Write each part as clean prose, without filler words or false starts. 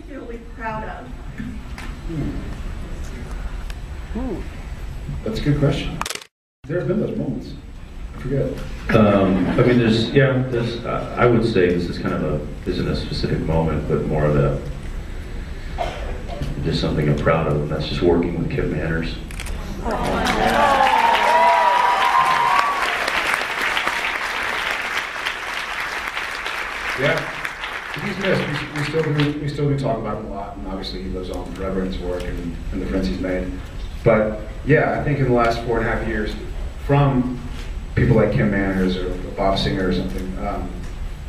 particularly proud of? That's a good question. There have been those moments. I forget. I mean, I would say this is kind of isn't a specific moment, but more of just something I'm proud of, and that's just working with Kim Manners. Yeah, he's missed. We still do talk about him a lot, and obviously he lives on forever in his work and the friends he's made. But yeah, I think in the last 4.5 years, from people like Kim Manners or Bob Singer or something,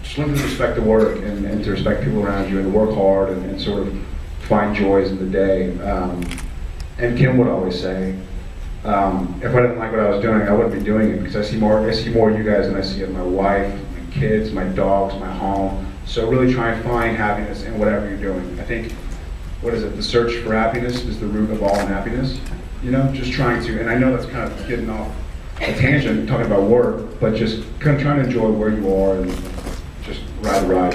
just learn to respect the work and to respect people around you and to work hard and sort of find joys in the day. And Kim would always say, if I didn't like what I was doing, I wouldn't be doing it, because I see more of you guys than I see of my wife, my kids, my dogs, my home. So really try and find happiness in whatever you're doing. I think, what is it, the search for happiness is the root of all unhappiness. You know, just trying to, and I know that's kind of getting off a tangent, talking about work, but just kind of trying to enjoy where you are and just ride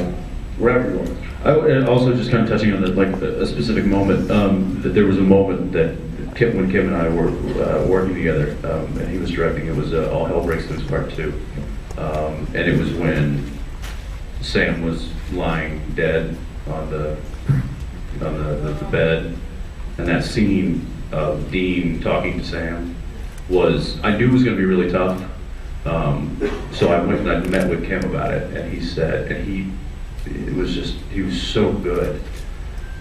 wherever you are. And also just kind of touching on a specific moment, that there was a moment that when Kim and I were working together, and he was directing. It was All Hell Breaks Loose Part 2, and it was when Sam was lying dead on the bed, and that scene of Dean talking to Sam I knew it was going to be really tough. So I went and I met with Kim about it, and he said, he was so good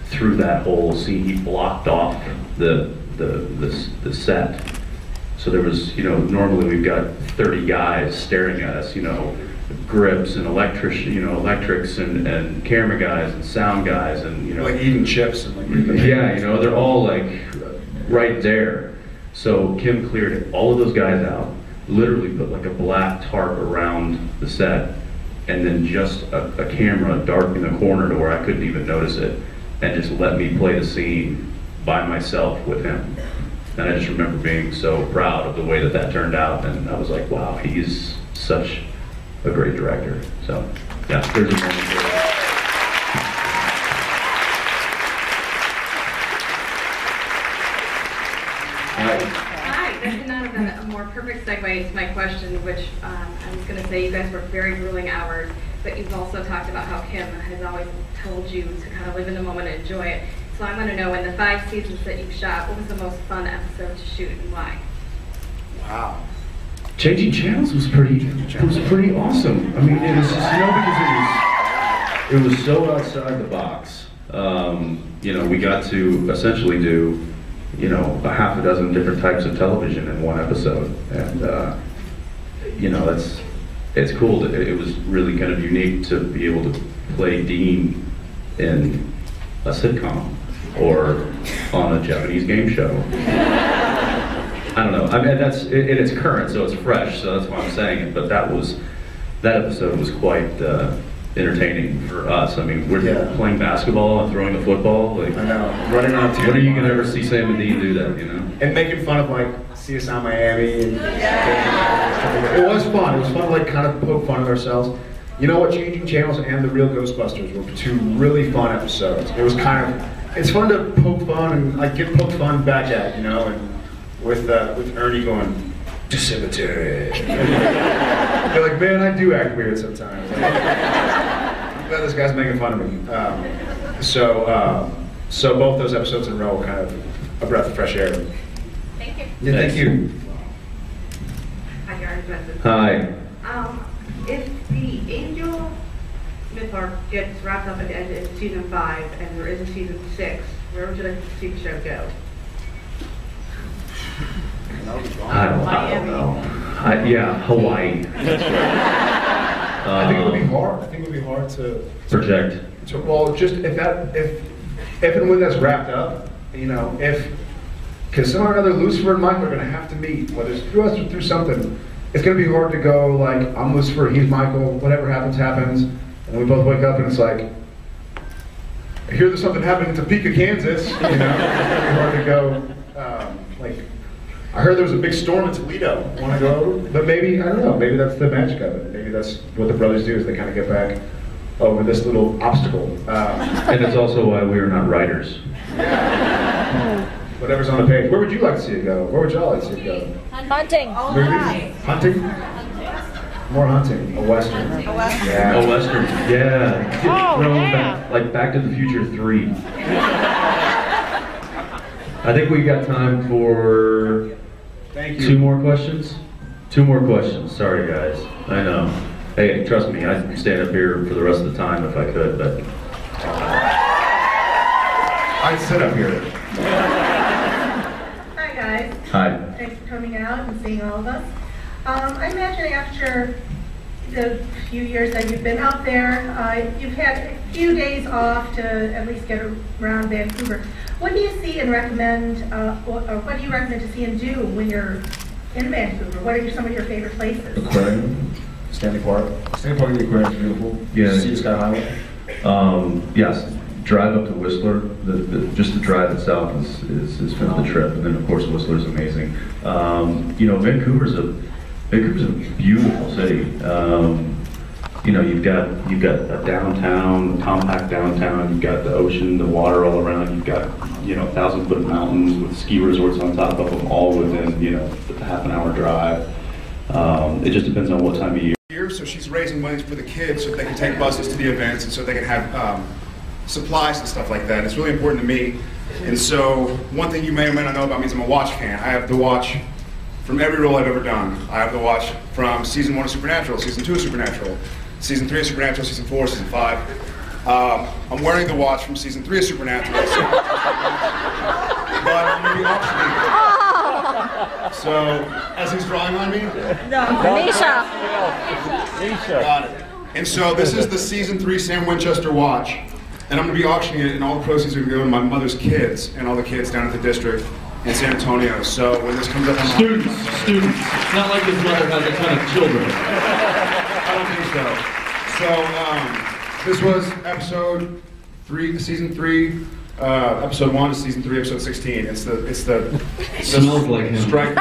through that whole scene. He blocked off the set. So there was, normally we've got 30 guys staring at us, grips and electrics and camera guys and sound guys and like eating chips and yeah, they're all like right there. So Kim cleared all of those guys out, literally put like a black tarp around the set, and then just a camera dark in the corner to where I couldn't even notice it, and just let me play the scene by myself with him. And I just remember being so proud of the way that turned out, and I was like, wow, he's such a great director. So yeah, there's a moment for that. Hi, that could not have been a more perfect segue to my question, which I was going to say you guys work very grueling hours, but you've also talked about how Kim has always told you to kind of live in the moment and enjoy it. So I want to know, in the 5 seasons that you've shot, what was the most fun episode to shoot and why? Wow. Changing Channels was pretty awesome. I mean, it was because it was so outside the box. We got to essentially do a half a dozen different types of television in one episode, and it's cool. It was really kind of unique to be able to play Dean in a sitcom or on a Japanese game show. I don't know. I mean, it's current, so it's fresh, so that's why I'm saying it. But that episode was quite entertaining for us. I mean, we're playing basketball and throwing the football. Like, I know, running around. When are you gonna ever see Sam and Dean do that? And making fun of like CSI Miami. It was fun. It was fun to like kind of poke fun at ourselves. You know what? Changing Channels and The Real Ghostbusters were 2 really fun episodes. It was it's fun to poke fun and like get poked fun back at, and with Ernie going, "To cemetery." You're like, man, I do act weird sometimes. I'm glad this guy's making fun of me. So both those episodes in a row were kind of a breath of fresh air. Thank you. Yeah, thank you. Hi, Jensen. Hi. If the Angel myth arc gets wrapped up at the end of season 5 and there is a season 6, where would you like to see the show go? I don't know. Hawaii. I think it would be hard. I think it would be hard to project. Well, just if and when that's wrapped up, because somehow or another, Lucifer and Michael are going to have to meet, whether it's through us or through something. It's going to be hard to go like, I'm Lucifer, he's Michael, whatever happens, happens, and we both wake up and it's like, I hear there's something happening in Topeka, Kansas. It's going to be hard to go. Like, I heard there was a big storm in Toledo. Want to go over? But maybe, I don't know, maybe that's the magic of it. Maybe that's what the brothers do, is they kind of get back over this little obstacle. And it's also why we are not writers. Yeah. Whatever's on the page. Where would you like to see it go? Where would y'all like to see it go? Hunting. Movies? Hunting? More hunting. A western. A western. Yeah. Oh, Western, yeah. Oh, Throwing yeah. back, like Back to the Future 3. I think we got time for Thank you. 2 more questions? 2 more questions, sorry guys, I know. Hey, trust me, I'd stand up here for the rest of the time if I could, but... I'd sit up here. Hi guys, Hi. thanks for coming out and seeing all of us. I imagine after the few years that you've been up there, you've had a few days off to at least get around Vancouver. What do you see and recommend, or what do you recommend to see and do when you're in Vancouver? What are some of your favorite places? Aquarium. Stanley Park. Stanley Park, the aquarium is beautiful. Yeah. Sea Sky Highway. Yes, drive up to Whistler. Just the drive itself is the trip, and then of course Whistler's amazing. You know, Vancouver's a beautiful city. You know, you've got a downtown, a compact downtown. You've got the ocean, the water all around. You've got 1,000-foot mountains with ski resorts on top of them, all within a half-an-hour drive. It just depends on what time of year. So she's raising money for the kids so they can take buses to the events and so they can have supplies and stuff like that. It's really important to me. And so one thing you may or may not know about me is I'm a watch fan. I have the watch from every role I've ever done. I have the watch from season 1 of Supernatural, season 2 of Supernatural, season 3 of Supernatural, season 4, season 5. I'm wearing the watch from season 3 of Supernatural, but I'm going to be auctioning it. So, as he's drawing on me? Misha. Got it. And so this is the season 3 Sam Winchester watch, and I'm going to be auctioning it, and all the proceeds are going to go to my mother's kids and all the kids down at the district in San Antonio. So when this comes up, Students. It's not like his mother has a ton of children. I don't think so. So this was episode 3, season 3, episode 1 to season 3, episode 16. It's the Smells like him. Strike.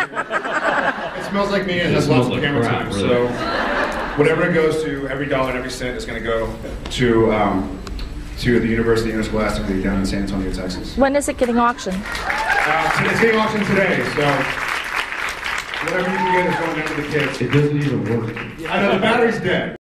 It smells like me and it has lots of like camera crap, time. really. So whatever it goes to, every dollar and every cent is going to go to the University Interscholastic League down in San Antonio, Texas. When is it getting auctioned? It's getting auctioned today, so whatever you can get is going down to the kids. It doesn't even work. I know the battery's dead.